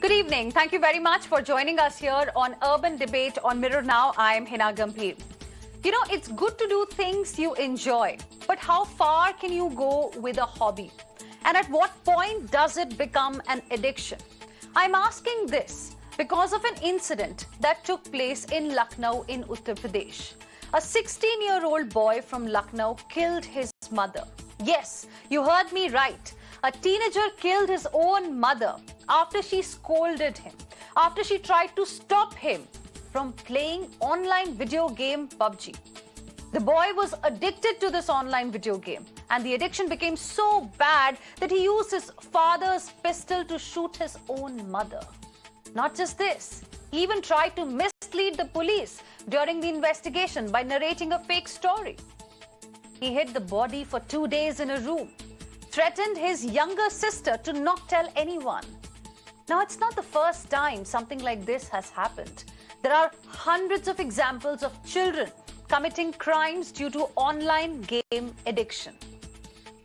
Good evening. Thank you very much for joining us here on Urban Debate on Mirror Now. I am Heena Gambhir. You know, it's good to do things you enjoy, but how far can you go with a hobby? And at what point does it become an addiction? I'm asking this because of an incident that took place in Lucknow in Uttar Pradesh. A 16-year-old boy from Lucknow killed his mother. Yes, you heard me right. A teenager killed his own mother after she scolded him, after she tried to stop him from playing online video game PUBG. The boy was addicted to this online video game, and the addiction became so bad that he used his father's pistol to shoot his own mother. Not just this, he even tried to mislead the police during the investigation by narrating a fake story. He hid the body for 2 days in a room, threatened his younger sister to not tell anyone. Now, it's not the first time something like this has happened. There are hundreds of examples of children committing crimes due to online game addiction.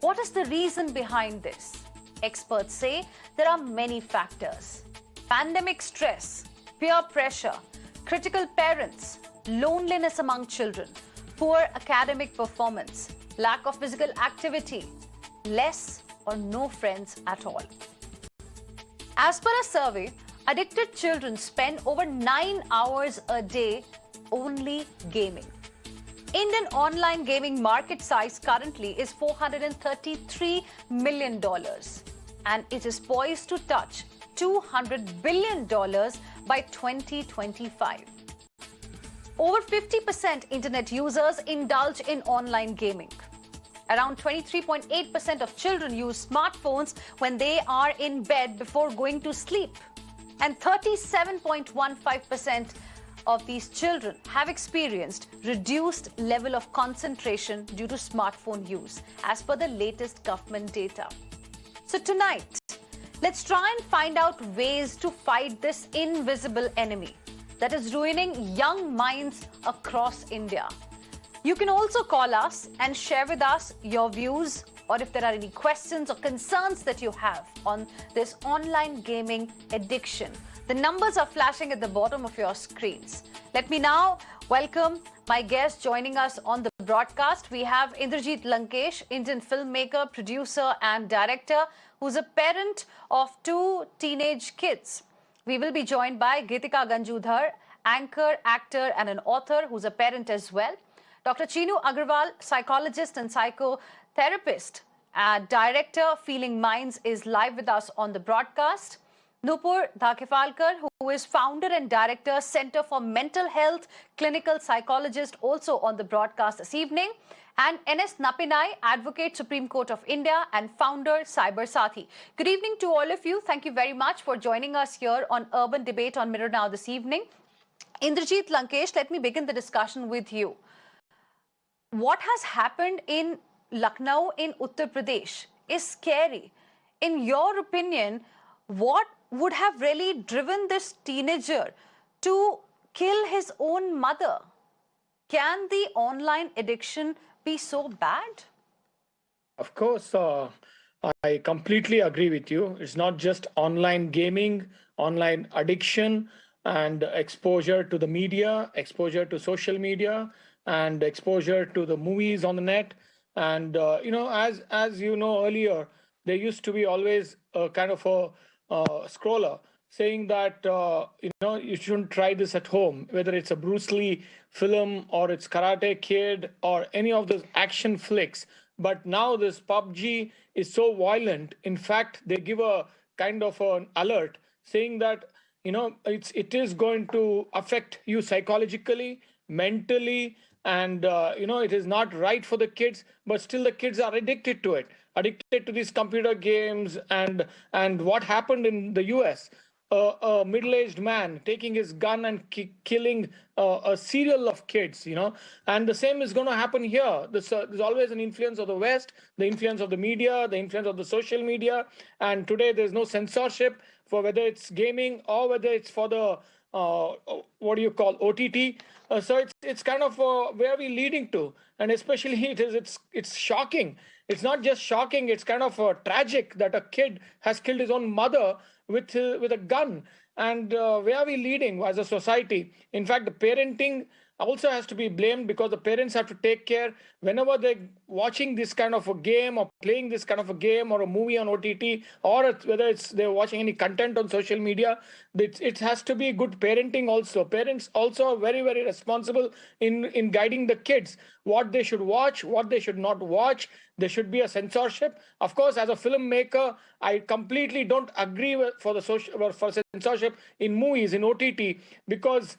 What is the reason behind this? Experts say there are many factors. Pandemic stress, peer pressure, critical parents, loneliness among children, poor academic performance, lack of physical activity, less or no friends at all. As per a survey, addicted children spend over 9 hours a day only gaming. Indian online gaming market size currently is $433 million, and it is poised to touch $200 billion by 2025. Over 50% internet users indulge in online gaming. Around 23.8% of children use smartphones when they are in bed before going to sleep. And 37.15% of these children have experienced reduced level of concentration due to smartphone use, as per the latest government data. So tonight, let's try and find out ways to fight this invisible enemy that is ruining young minds across India. You can also call us and share with us your views, or if there are any questions or concerns that you have on this online gaming addiction. The numbers are flashing at the bottom of your screens. Let me now welcome my guest joining us on the broadcast. We have Indrajit Lankesh, Indian filmmaker, producer and director, who's a parent of 2 teenage kids. We will be joined by Geetika Ganju Dhar, anchor, actor and an author who's a parent as well. Dr. Chinu Agarwal, psychologist and psychotherapist, director, Feeling Minds, is live with us on the broadcast. Nupur Dhakifalkar, who is founder and director, Center for Mental Health, clinical psychologist, also on the broadcast this evening. And N.S. Nappinai, advocate, Supreme Court of India, and founder, Cyber Sathi. Good evening to all of you. Thank you very much for joining us here on Urban Debate on Mirror Now this evening. Indrajit Lankesh, let me begin the discussion with you. What has happened in Lucknow in Uttar Pradesh is scary. In your opinion, what would have really driven this teenager to kill his own mother? Can the online addiction be so bad? Of course, I completely agree with you. It's not just online gaming, online addiction and exposure to the media, exposure to social media, and exposure to the movies on the net. And, as you know earlier, there used to be always a kind of a scroller saying that, you shouldn't try this at home, whether it's a Bruce Lee film or it's Karate Kid or any of those action flicks. But now this PUBG is so violent. In fact, they give a kind of an alert saying that, it is going to affect you psychologically, mentally, and, it is not right for the kids, but still the kids are addicted to it, addicted to these computer games. And what happened in the US, a middle-aged man taking his gun and killing a serial of kids, and the same is going to happen here. There's always an influence of the West, the influence of the media, the influence of the social media. And today there's no censorship for whether it's gaming or whether it's for the OTT. So it's kind of where we're leading to, and especially it's shocking It's not just shocking, it's kind of tragic that a kid has killed his own mother with a gun. And where are we leading as a society? In fact, the parenting also has to be blamed, because the parents have to take care whenever they're watching this kind of a game or playing this kind of a game or a movie on OTT, or whether it's they're watching any content on social media. It has to be good parenting also. Parents also are very, very responsible in guiding the kids, what they should watch, what they should not watch. There should be a censorship. Of course, as a filmmaker, I completely don't agree for the social for censorship in movies in OTT, because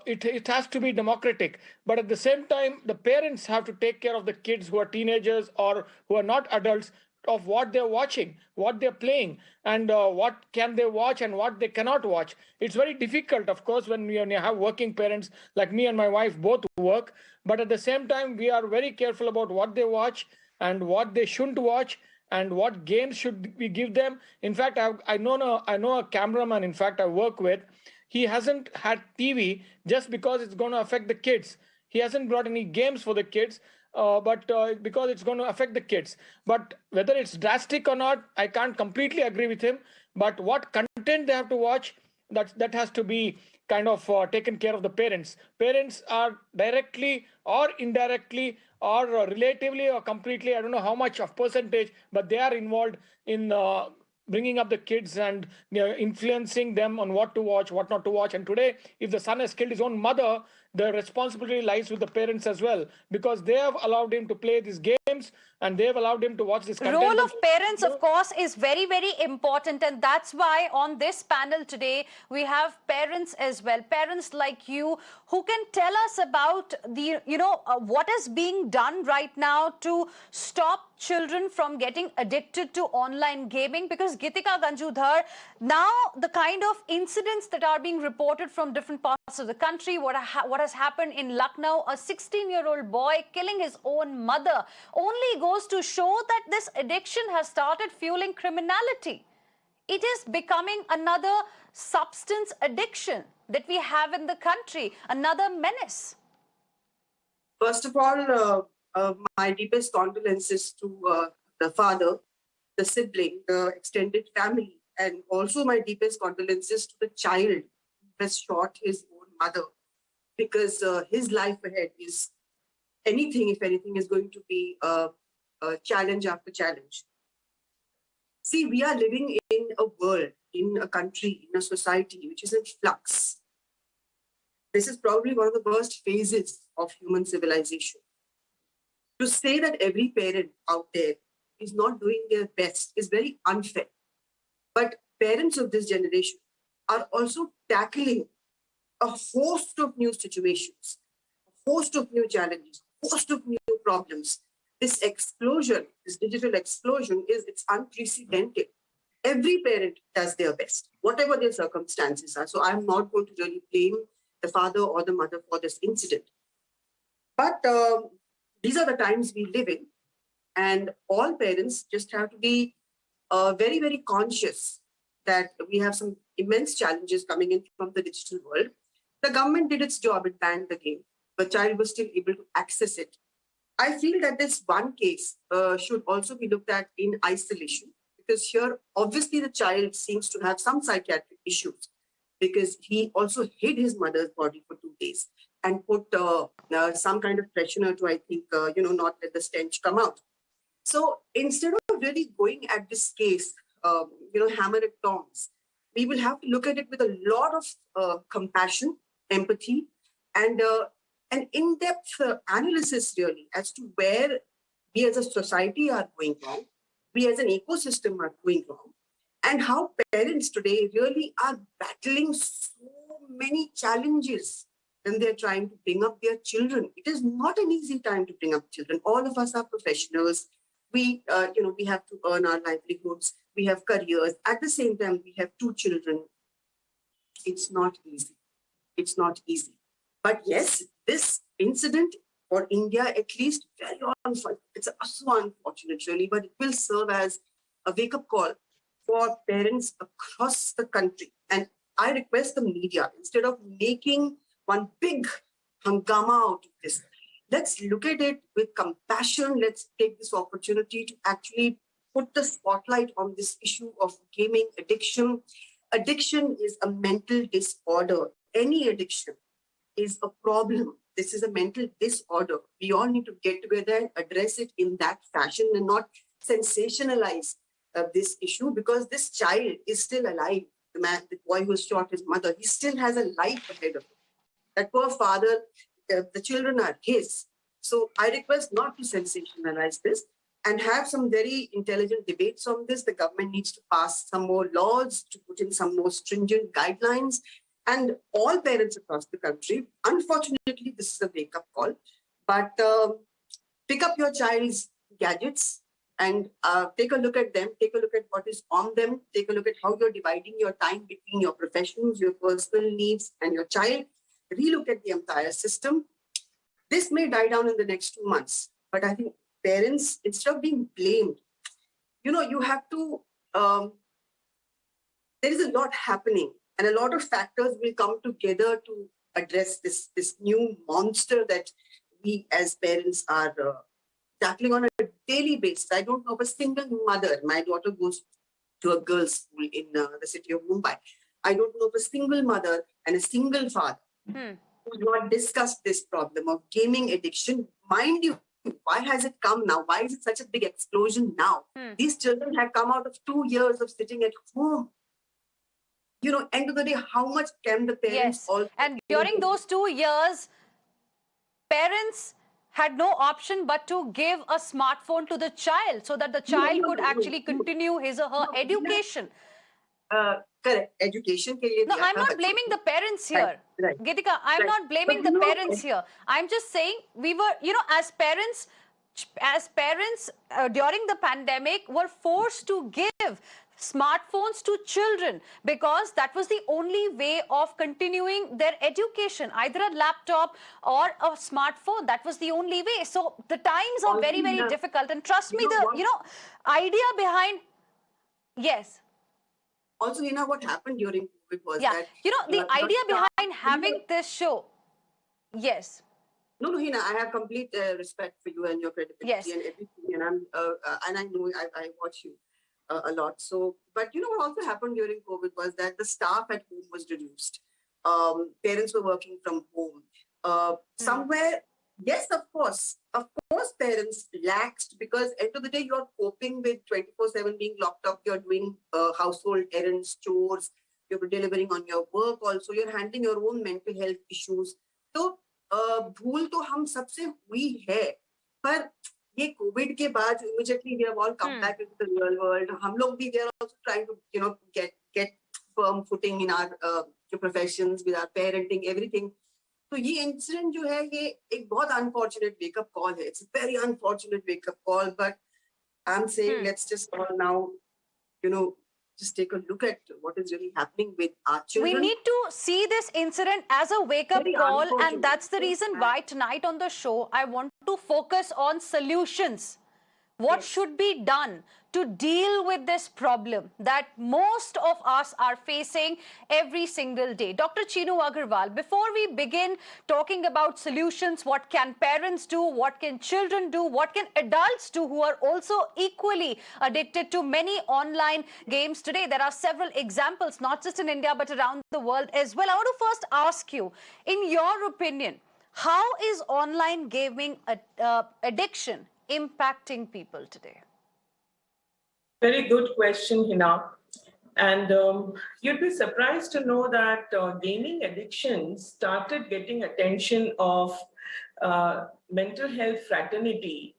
it has to be democratic. But at the same time, the parents have to take care of the kids who are teenagers or who are not adults, of what they're watching, what they're playing, and what can they watch and what they cannot watch. It's very difficult, of course, when you have working parents like me and my wife both work. But at the same time, we are very careful about what they watch and what they shouldn't watch, and what games should we give them. In fact, I know a cameraman, in fact, I work with. He hasn't had TV just because it's going to affect the kids. He hasn't brought any games for the kids, but because it's going to affect the kids. But whether it's drastic or not, I can't completely agree with him. But what content they have to watch, that has to be kind of taken care of the parents. Parents are directly or indirectly or relatively or completely, I don't know how much of percentage, but they are involved in bringing up the kids and influencing them on what to watch, what not to watch. And today, if the son has killed his own mother, the responsibility lies with the parents as well, because they have allowed him to play these games and they have allowed him to watch this content. Role of parents, of course, is very, very important, and that's why on this panel today we have parents as well, parents like you, who can tell us about the what is being done right now to stop children from getting addicted to online gaming. Because Geetika Ganju Dhar, now the kind of incidents that are being reported from different parts of the country, what has happened in Lucknow, a 16-year-old boy killing his own mother, only goes to show that this addiction has started fueling criminality. It is becoming another substance addiction that we have in the country, another menace. First of all, my deepest condolences to the father, the sibling, the extended family, and also my deepest condolences to the child who has shot his own mother, because his life ahead is anything, if anything, is going to be challenge after challenge. See, we are living in a world, in a country, in a society which is in flux. This is probably one of the worst phases of human civilization. To say that every parent out there is not doing their best is very unfair. But parents of this generation are also tackling a host of new situations, a host of new challenges, a host of new problems. This explosion, this digital explosion, it's unprecedented. Every parent does their best, whatever their circumstances are. So I'm not going to really blame the father or the mother for this incident. But these are the times we live in, and all parents just have to be very, very conscious that we have some immense challenges coming in from the digital world. The government did its job and banned the game. The child was still able to access it. I feel that this one case should also be looked at in isolation, because here, obviously, the child seems to have some psychiatric issues, because he also hid his mother's body for 2 days and put some kind of freshener to, I think, not let the stench come out. So instead of really going at this case, hammer and tongs, we will have to look at it with a lot of compassion, empathy, and an in-depth analysis, really, as to where we as a society are going wrong, we as an ecosystem are going wrong, and how parents today really are battling so many challenges when they're trying to bring up their children. It is not an easy time to bring up children. All of us are professionals. We have to earn our livelihoods. We have careers. At the same time, we have 2 children. It's not easy. It's not easy. But yes, this incident for India, at least, it's so unfortunate, really, but it will serve as a wake-up call for parents across the country. And I request the media, instead of making one big hangama out of this, let's look at it with compassion. Let's take this opportunity to actually put the spotlight on this issue of gaming addiction. Addiction is a mental disorder. Any addiction is a problem. This is a mental disorder. We all need to get together and address it in that fashion and not sensationalize this issue, because this child is still alive. The boy who shot his mother, he still has a life ahead of him. That poor father, the children are his. So I request not to sensationalize this and have some very intelligent debates on this. The government needs to pass some more laws, to put in some more stringent guidelines. And all parents across the country, unfortunately, this is a wake-up call, but pick up your child's gadgets and take a look at them, take a look at what is on them, take a look at how you're dividing your time between your professions, your personal needs, and your child. Relook at the entire system. This may die down in the next 2 months, but I think parents, instead of being blamed, you have to, there is a lot happening and a lot of factors will come together to address this new monster that we as parents are tackling on a daily basis. I don't know of a single mother. My daughter goes to a girls' school in the city of Mumbai. I don't know of a single mother and a single father who not discussed this problem of gaming addiction. Mind you, why has it come now? Why is it such a big explosion now? These children have come out of 2 years of sitting at home. End of the day, how much can the parents also... And during those 2 years, parents had no option but to give a smartphone to the child so that the child could actually continue his or her education. Correct. Education. No, I'm not blaming the parents here. Right. Gitika, I'm not blaming the parents here. I'm just saying we were, as parents during the pandemic were forced to give smartphones to children because that was the only way of continuing their education, either a laptop or a smartphone. That was the only way. So the times are very, very difficult. And trust me, the idea behind... Yes. Also, what happened during COVID was that... the idea behind having this show... Yes. No, Heena, I have complete respect for you and your credibility and everything. And I know I watch you a lot. So, but what also happened during COVID was that the staff at home was reduced. Parents were working from home. Somewhere, yes, of course, parents laxed because end of the day, you're coping with 24/7 being locked up. You're doing household errands, chores. You're delivering on your work also. You're handling your own mental health issues. So, भूल तो हम सबसे हुई है, पर ये Covid के बाद immediately we have all come back into the real world. हम लोग भी we are also trying to get firm footing in our professions with our parenting, everything. तो ये incident जो है ये एक बहुत unfortunate wake up call है. It's a very unfortunate wake up call, but I'm saying let's just all now just take a look at what is really happening with our children. We need to see this incident as a wake-up call, and that's the reason why tonight on the show, I want to focus on solutions. What should be done to deal with this problem that most of us are facing every single day? Dr. Chinu Agarwal, before we begin talking about solutions, what can parents do, what can children do, what can adults do who are also equally addicted to many online games today? There are several examples, not just in India, but around the world as well. I want to first ask you, in your opinion, how is online gaming addiction impacting people today? Very good question, Heena. And you'd be surprised to know that gaming addiction started getting attention of mental health fraternity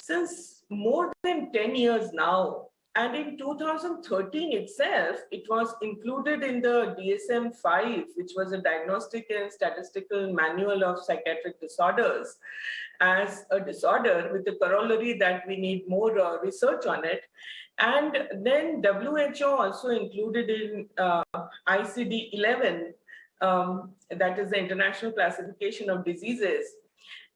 since more than 10 years now. And in 2013 itself, it was included in the DSM-5, which was a diagnostic and statistical manual of psychiatric disorders, as a disorder with the corollary that we need more research on it. And then WHO also included in ICD-11, that is the International Classification of Diseases.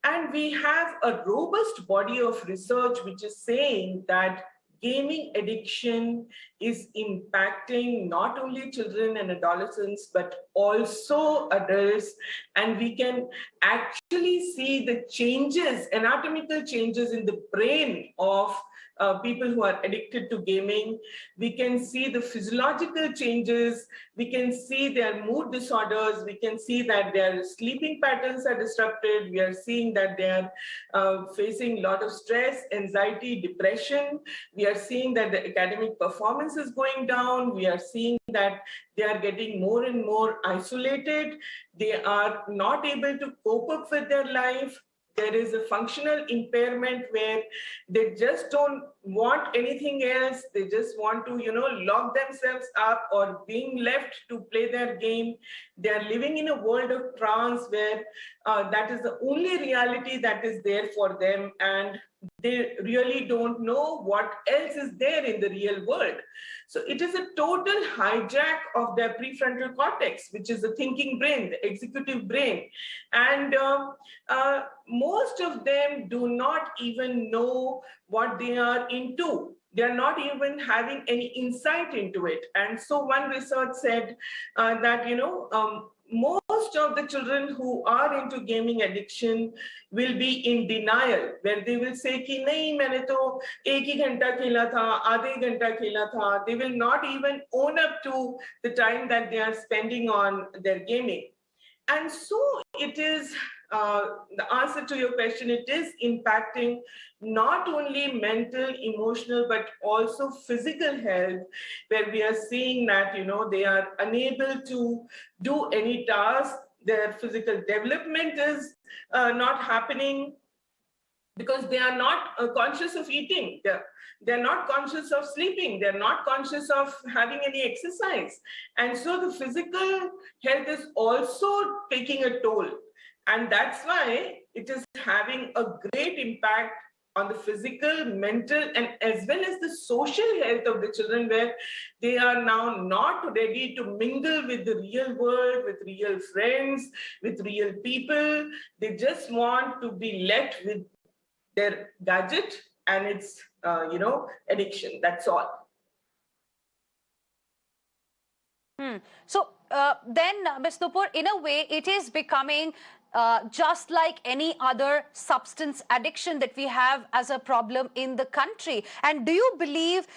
And we have a robust body of research which is saying that gaming addiction is impacting not only children and adolescents, but also adults. And we can actually see the changes, anatomical changes in the brain of people who are addicted to gaming. We can see the physiological changes. We can see their mood disorders. We can see that their sleeping patterns are disrupted. We are seeing that they are facing a lot of stress, anxiety, depression. We are seeing that the academic performance is going down. We are seeing that they are getting more and more isolated. They are not able to cope up with their life. There is a functional impairment where they just don't want anything else. They just want to, lock themselves up or being left to play their game. They are living in a world of trance where that is the only reality that is there for them. And they really don't know what else is there in the real world. So it is a total hijack of their prefrontal cortex, which is the thinking brain, the executive brain. And most of them do not even know what they are into. They're not even having any insight into it. And so one research said that, most of the children who are into gaming addiction will be in denial, where they will say कि नहीं मैंने तो एक ही घंटा खेला था, आधे घंटा खेला था. They will not even own up to the time that they are spending on their gaming. And so it is, the answer to your question, it is impacting not only mental, emotional, but also physical health, where we are seeing that, they are unable to do any task. Their physical development is not happening because they are not conscious of eating. They're not conscious of sleeping. They're not conscious of having any exercise. And so the physical health is also taking a toll. And that's why it is having a great impact on the physical, mental, and as well as the social health of the children, where they are now not ready to mingle with the real world, with real friends, with real people. They just want to be left with their gadget and its, addiction. That's all. So then, Ms. Nupur, in a way, it is becoming just like any other substance addiction that we have as a problem in the country. And do you believe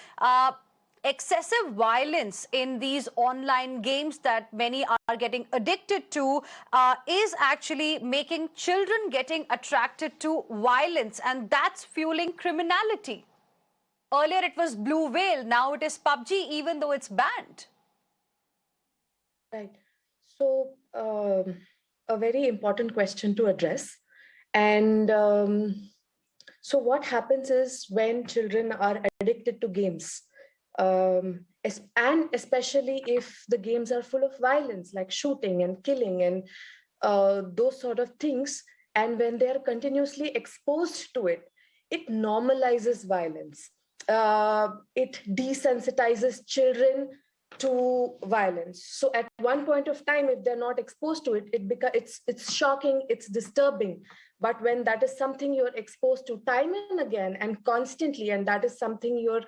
excessive violence in these online games that many are getting addicted to is actually making children getting attracted to violence, and that's fueling criminality? Earlier it was Blue Whale, now it is PUBG, even though it's banned. Right. So a very important question to address. And so what happens is when children are addicted to games, and especially if the games are full of violence, like shooting and killing and those sort of things, and when they are continuously exposed to it, it normalizes violence. It desensitizes children to violence. So at one point of time, if they're not exposed to it, it's shocking, it's disturbing. But when that is something you're exposed to time and again and constantly, and that is something you're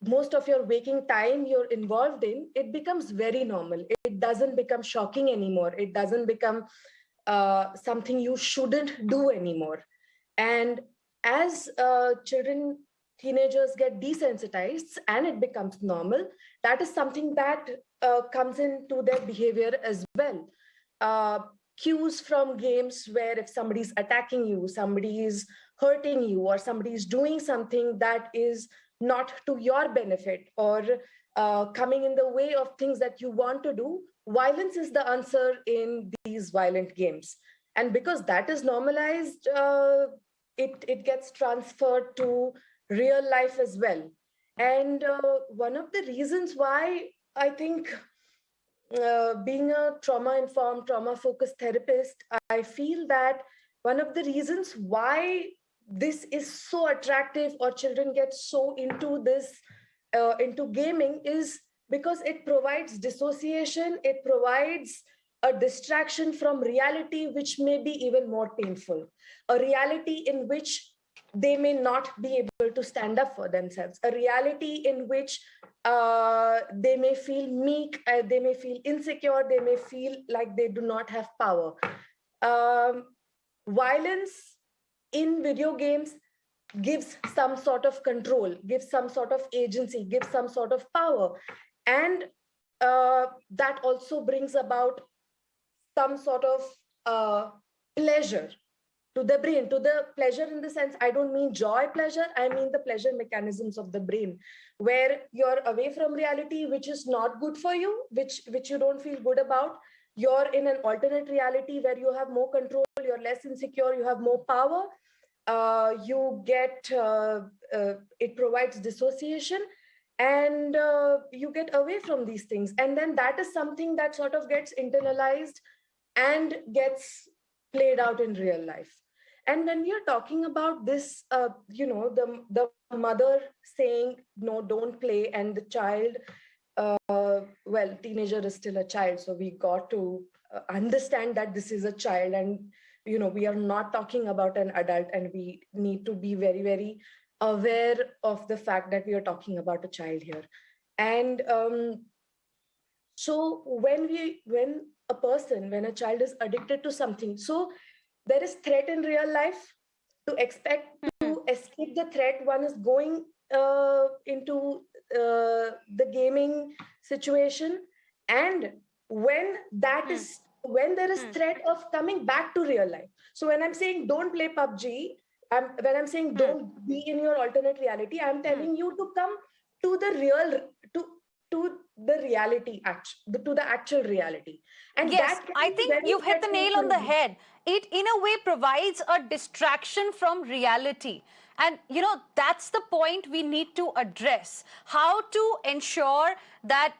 most of your waking time you're involved in, it becomes very normal. It doesn't become shocking anymore. It doesn't become something you shouldn't do anymore. And as children, teenagers get desensitized and it becomes normal, that is something that comes into their behavior as well. Cues from games where if somebody's attacking you, somebody's hurting you, or somebody's doing something that is not to your benefit, or coming in the way of things that you want to do, violence is the answer in these violent games. And because that is normalized, it gets transferred to real life as well. And one of the reasons why I think being a trauma-informed, trauma-focused therapist, I feel that one of the reasons why this is so attractive or children get so into this, into gaming, is because it provides dissociation, it provides a distraction from reality, which may be even more painful, a reality in which they may not be able to stand up for themselves, a reality in which they may feel meek, they may feel insecure, they may feel like they do not have power. Violence in video games gives some sort of control, gives some sort of agency, gives some sort of power. And that also brings about some sort of pleasure to the brain, to the pleasure in the sense, I don't mean joy pleasure, I mean the pleasure mechanisms of the brain, where you're away from reality, which is not good for you, which you don't feel good about. You're in an alternate reality where you have more control, you're less insecure, you have more power. You get, it provides dissociation, and you get away from these things. And then that is something that sort of gets internalized and gets played out in real life. And when we are talking about this, the mother saying, no, don't play, and the child, well, teenager is still a child, so we got to understand that this is a child, and we are not talking about an adult, and we need to be very, very aware of the fact that we are talking about a child here. And so when a child is addicted to something, so there is threat in real life. To expect to escape the threat, one is going into the gaming situation. And when that is, when there is threat of coming back to real life. So when I'm saying don't play PUBG, when I'm saying don't be in your alternate reality, I'm telling you to come to the real, to the reality, to the actual reality. And yes, that I think you've hit the nail on the head. It in a way provides a distraction from reality. And that's the point we need to address. How to ensure that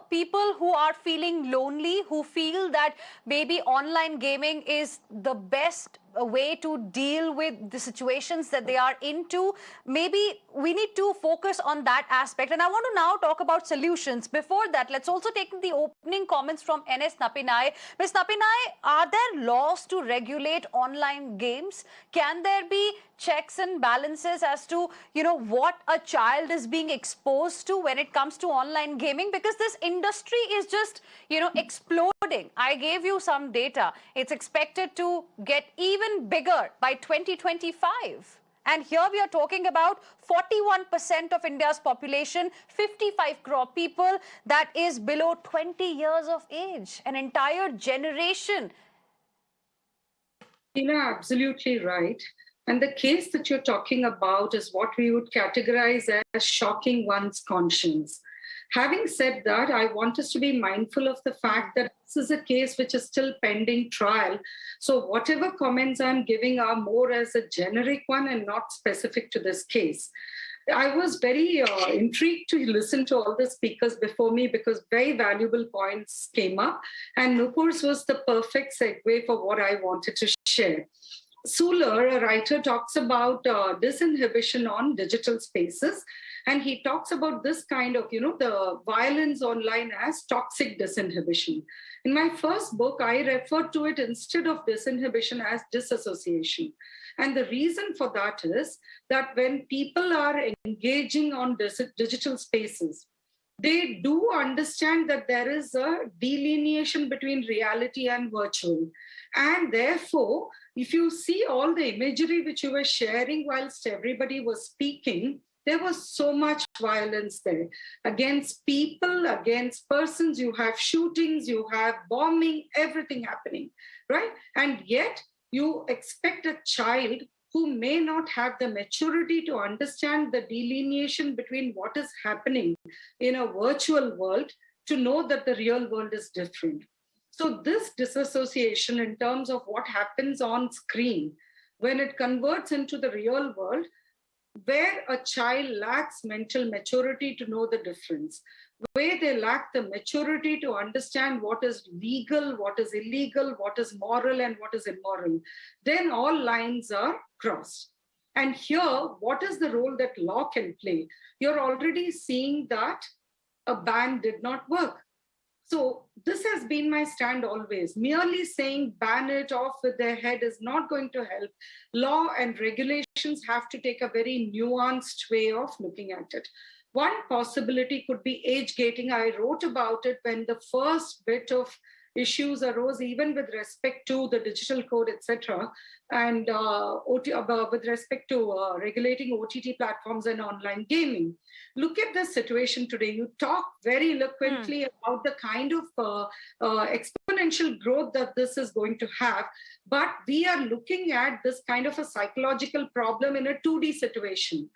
people who are feeling lonely, who feel that maybe online gaming is the best way to deal with the situations that they are into, maybe we need to focus on that aspect. And I want to now talk about solutions. Before that, let's also take the opening comments from NS Nappinai. Ms. Nappinai, are there laws to regulate online games? Can there be checks and balances as to what a child is being exposed to when it comes to online gaming? Because this industry is just exploding. I gave you some data. It's expected to get even bigger by 2025. And here we are talking about 41% of India's population, 55 crore people, that is below 20 years of age, an entire generation. Heena, absolutely right. And the case that you're talking about is what we would categorize as shocking one's conscience. Having said that, I want us to be mindful of the fact that this is a case which is still pending trial. So whatever comments I'm giving are more as a generic one and not specific to this case. I was very intrigued to listen to all the speakers before me because very valuable points came up. And Nupur's was the perfect segue for what I wanted to share. Suler, a writer, talks about disinhibition on digital spaces. And he talks about this kind of, the violence online as toxic disinhibition. In my first book, I referred to it instead of disinhibition as disassociation. And the reason for that is that when people are engaging on digital spaces, they do understand that there is a delineation between reality and virtual. And therefore, if you see all the imagery which you were sharing whilst everybody was speaking, there was so much violence there against people, against persons. You have shootings, you have bombing, everything happening, right? And yet you expect a child who may not have the maturity to understand the delineation between what is happening in a virtual world to know that the real world is different. So this disassociation in terms of what happens on screen, when it converts into the real world, where a child lacks mental maturity to know the difference, where they lack the maturity to understand what is legal, what is illegal, what is moral, and what is immoral, then all lines are crossed. And here, what is the role that law can play? You're already seeing that a ban did not work. So this has been my stand always. Merely saying ban it off with their head is not going to help. Law and regulations have to take a very nuanced way of looking at it. One possibility could be age gating. I wrote about it when the first bit of issues arose, even with respect to the digital code, etc., and with respect to regulating OTT platforms and online gaming. Look at the situation today. You talk very eloquently about the kind of exponential growth that this is going to have, but we are looking at this kind of a psychological problem in a 2D situation.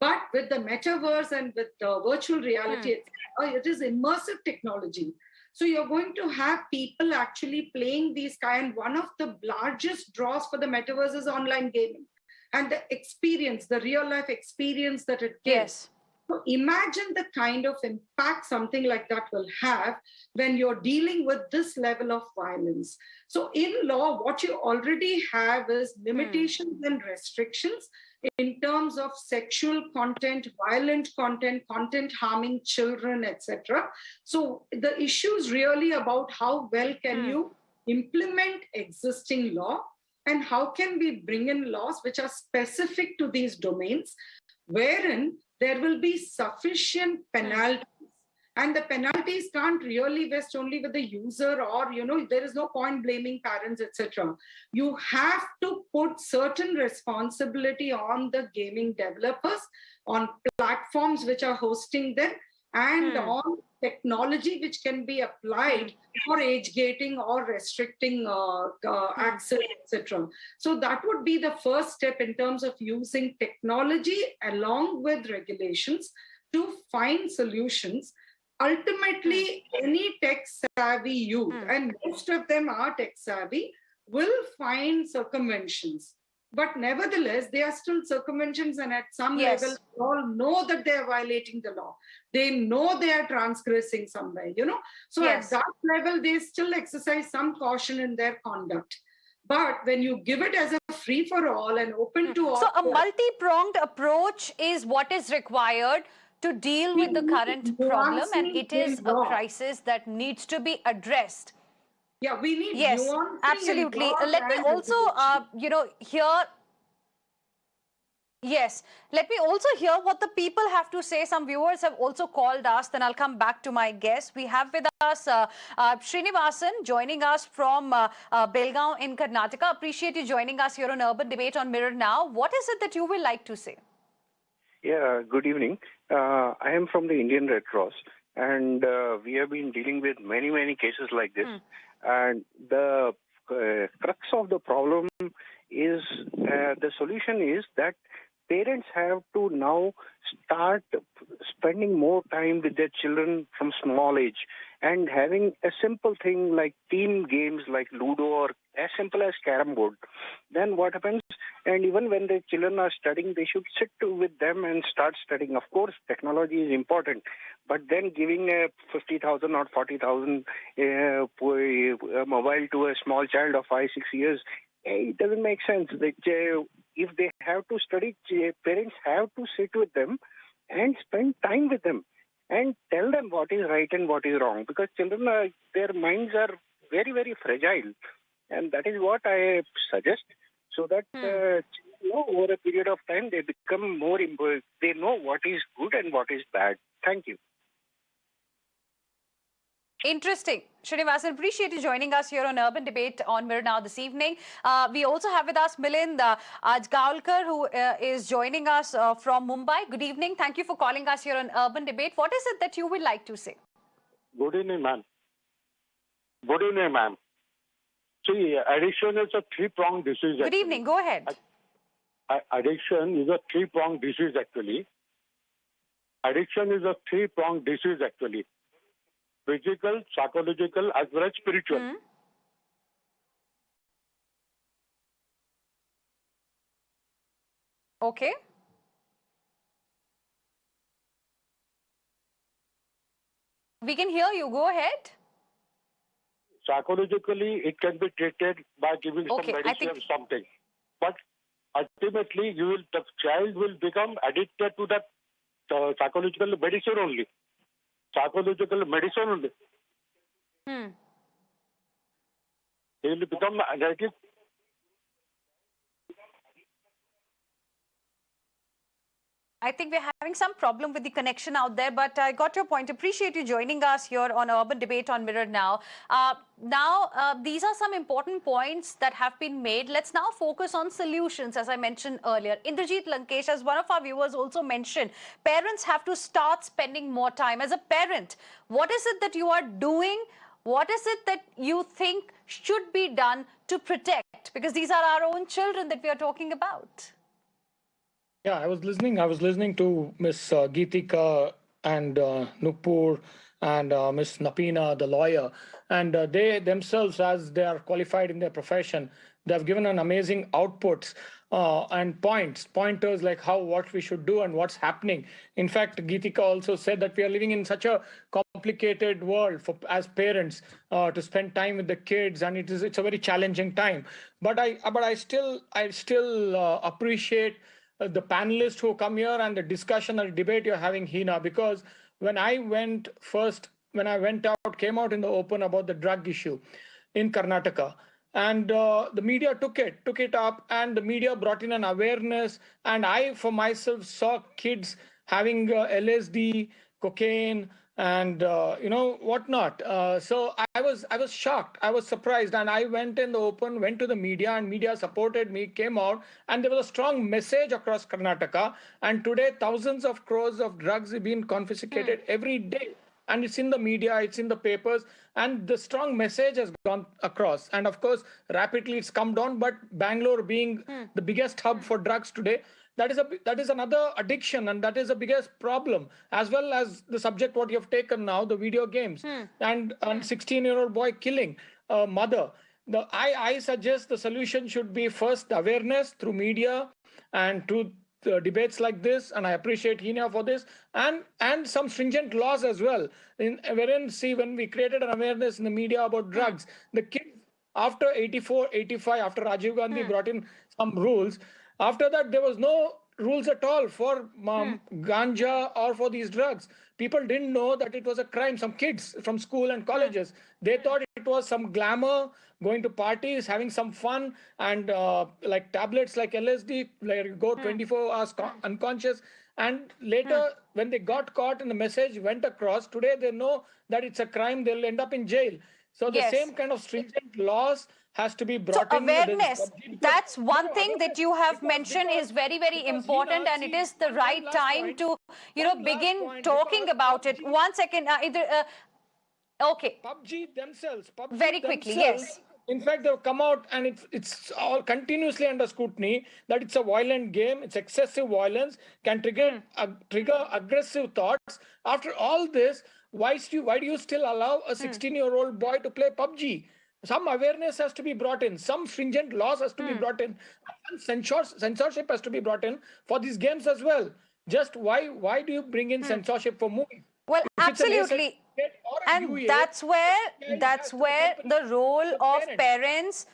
But with the metaverse and with virtual reality, it is immersive technology. So you're going to have people actually playing these kind. One of the largest draws for the metaverse is online gaming and the experience, the real life experience that it gives. Yes. So imagine the kind of impact something like that will have when you're dealing with this level of violence. So in law, what you already have is limitations and restrictions in terms of sexual content, violent content, content harming children, etc. So the issue is really about how well can you implement existing law and how can we bring in laws which are specific to these domains, wherein there will be sufficient penalties. And the penalties can't really vest only with the user, or, there is no point blaming parents, etc. You have to put certain responsibility on the gaming developers, on platforms which are hosting them, and on technology which can be applied for age gating or restricting access, etc. So that would be the first step in terms of using technology along with regulations to find solutions. Ultimately, any tech-savvy youth, and most of them are tech-savvy, will find circumventions. But nevertheless, they are still circumventions, and at some level, they all know that they are violating the law. They know they are transgressing somewhere, So at that level, they still exercise some caution in their conduct. But when you give it as a free-for-all and open to all... So a multi-pronged approach is what is required to deal with the current problem, and it is a crisis that needs to be addressed. Yeah, we need nuancing. Absolutely. Let me also, hear. Yes, let me also hear what the people have to say. Some viewers have also called us. Then I'll come back to my guests. We have with us Srinivasan joining us from Belgaum in Karnataka. Appreciate you joining us here on Urban Debate on Mirror Now. What is it that you will like to say? Yeah, good evening. I am from the Indian Red Cross, and we have been dealing with many cases like this. And the crux of the problem is, the solution is that parents have to now start spending more time with their children from small age, and having a simple thing like team games like Ludo or as simple as Carrom board. Then what happens? And even when the children are studying, they should sit with them and start studying. Of course, technology is important, but then giving a 50,000 or 40,000 mobile to a small child of 5-6 years, it doesn't make sense. If they have to study, parents have to sit with them and spend time with them and tell them what is right and what is wrong, because children, their minds are very fragile, and that is what I suggest, so that over a period of time they become more, they know what is good and what is bad. Thank you. Interesting. Srinivasan, appreciate you joining us here on Urban Debate on Mirror Now this evening. We also have with us Milind Ajgaulkar, who is joining us from Mumbai. Good evening. Thank you for calling us here on Urban Debate. What is it that you would like to say? Good evening, ma'am. Good evening, ma'am. See, addiction is a three-pronged disease. Good evening. Go ahead. Addiction is a three-pronged disease, actually. Addiction is a three-pronged disease, actually. Physical, psychological, as well as spiritual. Okay. We can hear you. Go ahead. Psychologically, it can be treated by giving some medicine or something. But ultimately, the child will become addicted to that psychological medicine only. Psychological medicine only. He will become like it. I think we're having some problem with the connection out there, but I got your point. Appreciate you joining us here on Urban Debate on Mirror Now. These are some important points that have been made. Let's now focus on solutions, as I mentioned earlier. Indrajit Lankesh, as one of our viewers also mentioned, parents have to start spending more time. As a parent, what is it that you are doing? What is it that you think should be done to protect? Because these are our own children that we are talking about. Yeah, I was listening to Miss Geetika and Nupur and Miss Nappinai, the lawyer, and they themselves, as they are qualified in their profession, they have given an amazing outputs and pointers like what we should do and what's happening. In fact, Geetika also said that we are living in such a complicated world as parents to spend time with the kids, and it's a very challenging time. But I still appreciate the panelists who come here and the discussion and debate you're having, Heena, because when I came out in the open about the drug issue in Karnataka, and the media took it up, and the media brought in an awareness, and I for myself saw kids having LSD, cocaine, and whatnot. So I was shocked. I was surprised, and I went in the open, went to the media, and media supported me, came out, and there was a strong message across Karnataka. And today, thousands of crores of drugs have been confiscated every day. And it's in the media, it's in the papers, and the strong message has gone across. And of course, rapidly it's come down. But Bangalore being the biggest hub for drugs today, that is another addiction, and that is the biggest problem, as well as the subject what you have taken now, the video games and 16-year-old boy killing a mother. I suggest the solution should be first awareness through media and through debates like this, and I appreciate Heena for this, and some stringent laws as well. When we created an awareness in the media about drugs, the kids after 84, 85, after Rajiv Gandhi brought in some rules, after that there was no rules at all for ganja or for these drugs. People didn't know that it was a crime. Some kids from school and colleges, they thought it was some glamour, going to parties, having some fun, and like tablets like LSD, where you go 24 hours unconscious. And later, when they got caught and the message went across, today they know that it's a crime, they'll end up in jail. So the same kind of stringent laws has to be brought in. Awareness, that's one thing that you have mentioned is very, very important, and it is the right time to, begin talking about it. 1 second, okay. PUBG themselves. Very quickly, yes. In fact, they've come out, and it's all continuously under scrutiny that it's a violent game, it's excessive violence, can trigger aggressive thoughts. After all this, why do you still allow a 16-year-old boy to play PUBG? Some awareness has to be brought in, some stringent laws has to be brought in, and censorship has to be brought in for these games as well. Just why do you bring in censorship for movies? Well, absolutely. And that's where the role of parents,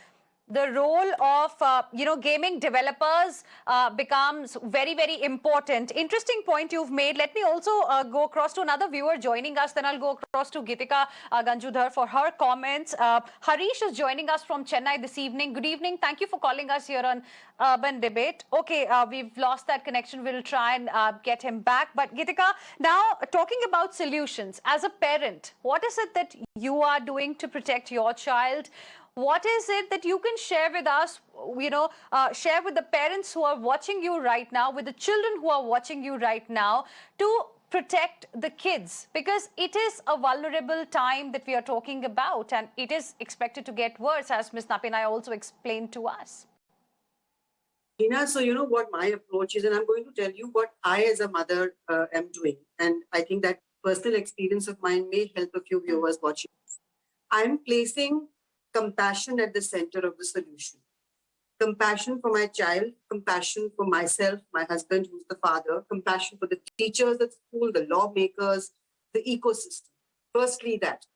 the role of gaming developers becomes very, very important. Interesting point you've made. Let me also go across to another viewer joining us. Then I'll go across to Geetika Ganju Dhar for her comments. Harish is joining us from Chennai this evening. Good evening. Thank you for calling us here on Urban Debate. Okay, we've lost that connection. We'll try and get him back. But Geetika, now talking about solutions. As a parent, what is it that you are doing to protect your child? What is it that you can share with us, share with the parents who are watching you right now, with the children who are watching you right now, to protect the kids? Because it is a vulnerable time that we are talking about, and it is expected to get worse, as Ms. Nappinai also explained to us. Heena, so you know what my approach is, and I'm going to tell you what I as a mother am doing. And I think that personal experience of mine may help a few viewers watching. I'm placing compassion at the center of the solution. Compassion for my child, compassion for myself, my husband, who's the father, compassion for the teachers at school, the lawmakers, the ecosystem. Firstly, that.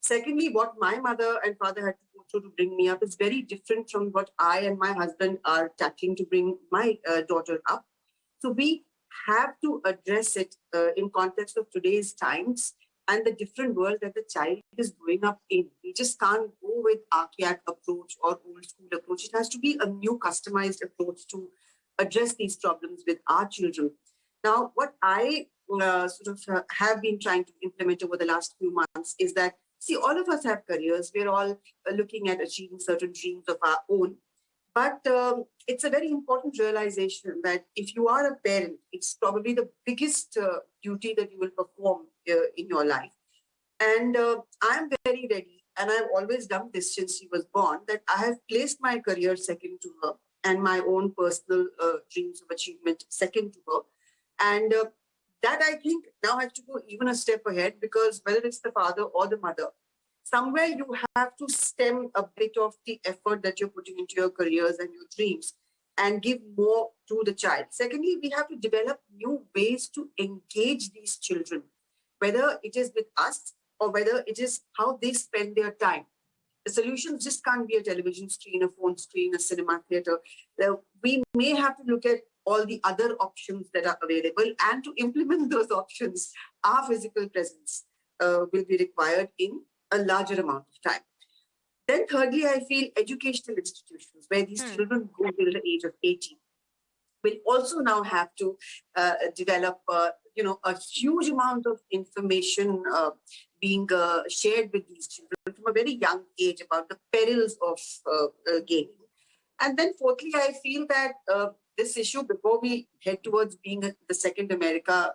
Secondly, what my mother and father had to go through to bring me up is very different from what I and my husband are tackling to bring my daughter up. So we have to address it in context of today's times. and the different world that the child is growing up in. We just can't go with archaic approach or old school approach. It has to be a new customized approach to address these problems with our children. Now, what I have been trying to implement over the last few months is that, see, all of us have careers. We're all looking at achieving certain dreams of our own. But it's a very important realization that if you are a parent, it's probably the biggest duty that you will perform in your life. And I'm very ready, and I've always done this since she was born, that I have placed my career second to her and my own personal dreams of achievement second to her. And that, I think, now has to go even a step ahead, because whether it's the father or the mother, somewhere you have to stem a bit of the effort that you're putting into your careers and your dreams and give more to the child. Secondly, we have to develop new ways to engage these children, whether it is with us or whether it is how they spend their time. The solution just can't be a television screen, a phone screen, a cinema theater. We may have to look at all the other options that are available, and to implement those options, our physical presence will be required in a larger amount of time. Then thirdly, I feel educational institutions where these children go till the age of 18 will also now have to develop a huge amount of information being shared with these children from a very young age about the perils of gaming. And then fourthly, I feel that this issue, before we head towards being the second America,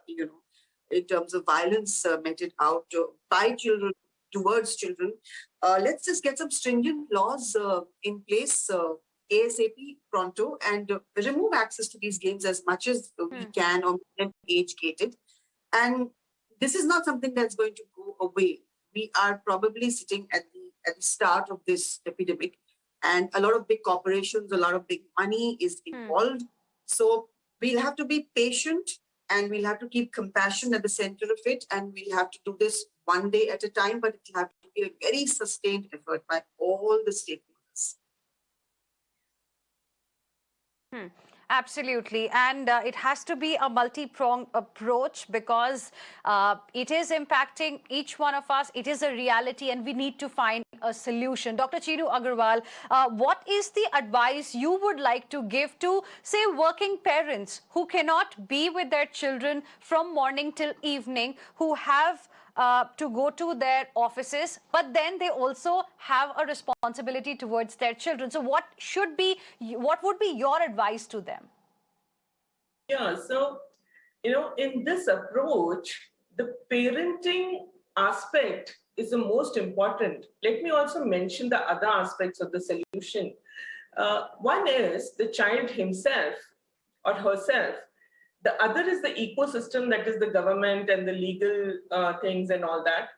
in terms of violence meted out by children towards children, let's just get some stringent laws in place ASAP, pronto, and remove access to these games as much as we can, or make them age-gated. And this is not something that's going to go away. We are probably sitting at the start of this epidemic, and a lot of big corporations, a lot of big money is involved. So we'll have to be patient, and we'll have to keep compassion at the center of it, and we'll have to do this one day at a time, but it'll have to be a very sustained effort by all the stakeholders. Absolutely. And it has to be a multi-pronged approach, because it is impacting each one of us. It is a reality, and we need to find a solution. Dr. Chiru Agarwal, what is the advice you would like to give to, say, working parents who cannot be with their children from morning till evening, who have to go to their offices, but then they also have a responsibility towards their children? So what would be your advice to them? Yeah, so, in this approach, the parenting aspect is the most important. Let me also mention the other aspects of the solution. One is the child himself or herself. The other is the ecosystem, that is the government and the legal things and all that.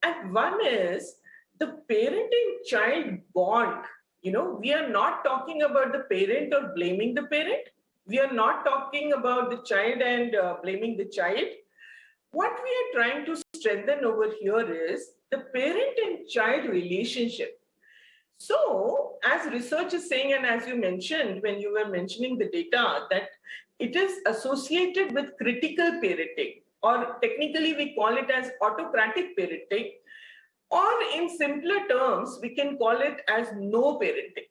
And one is the parenting-child bond. We are not talking about the parent or blaming the parent. We are not talking about the child and blaming the child. What we are trying to strengthen over here is the parent and child relationship. So, as research is saying, and as you mentioned when you were mentioning the data, that it is associated with critical parenting, or technically we call it as autocratic parenting, or in simpler terms, we can call it as no parenting,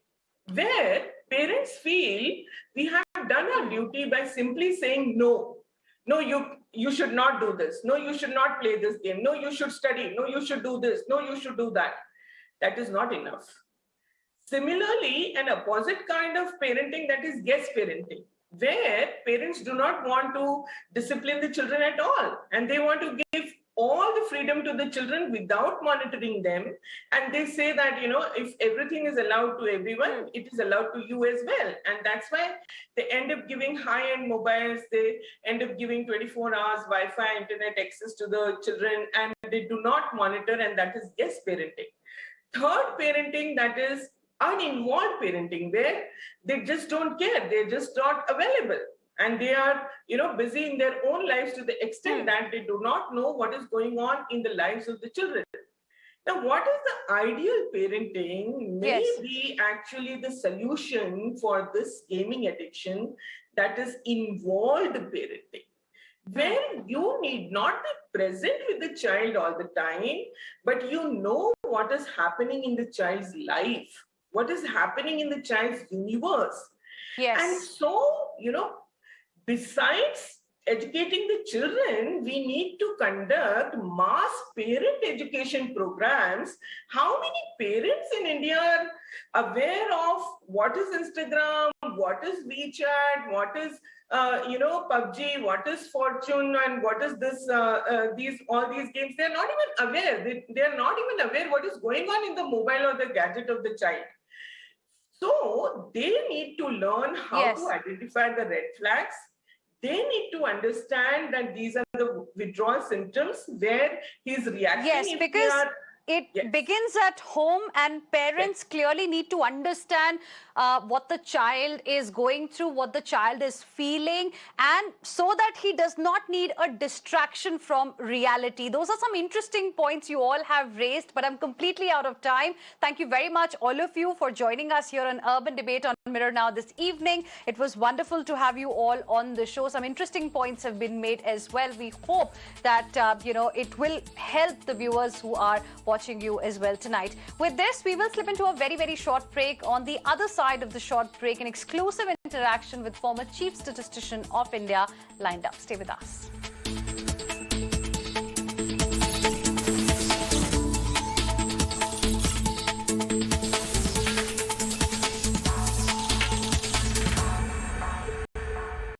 where parents feel we have done our duty by simply saying no. No, you should not do this. No, you should not play this game. No, you should study. No, you should do this. No, you should do that. That is not enough. Similarly, an opposite kind of parenting, that is yes parenting, where parents do not want to discipline the children at all, and they want to give all the freedom to the children without monitoring them. And they say that, if everything is allowed to everyone, it is allowed to you as well. And that's why they end up giving high-end mobiles, they end up giving 24 hours Wi-Fi internet access to the children, and they do not monitor, and that is yes parenting. Third parenting, that is uninvolved parenting, where they just don't care, they're just not available, and they are busy in their own lives to the extent that they do not know what is going on in the lives of the children. Now, what is the ideal parenting may be actually the solution for this gaming addiction, that is involved parenting, where you need not be present with the child all the time, but you know what is happening in the child's life, what is happening in the child's universe. Yes. And so, besides educating the children, we need to conduct mass parent education programs. How many parents in India are aware of what is Instagram, what is WeChat, what is PUBG, what is Fortune, and what is this? All these games. They are not even aware. They are not even aware what is going on in the mobile or the gadget of the child. So they need to learn how to identify the red flags. They need to understand that these are the withdrawal symptoms where he's reacting. Yes, because it begins at home, and parents clearly need to understand what the child is going through, what the child is feeling, and so that he does not need a distraction from reality. Those are some interesting points you all have raised, but I'm completely out of time. Thank you very much, all of you, for joining us here on Urban Debate on Mirror Now this evening. It was wonderful to have you all on the show. Some interesting points have been made as well. We hope that, it will help the viewers who are watching you as well tonight. With this, we will slip into a very, very short break. On the other side of the short break, an exclusive interaction with former Chief Statistician of India lined up. Stay with us.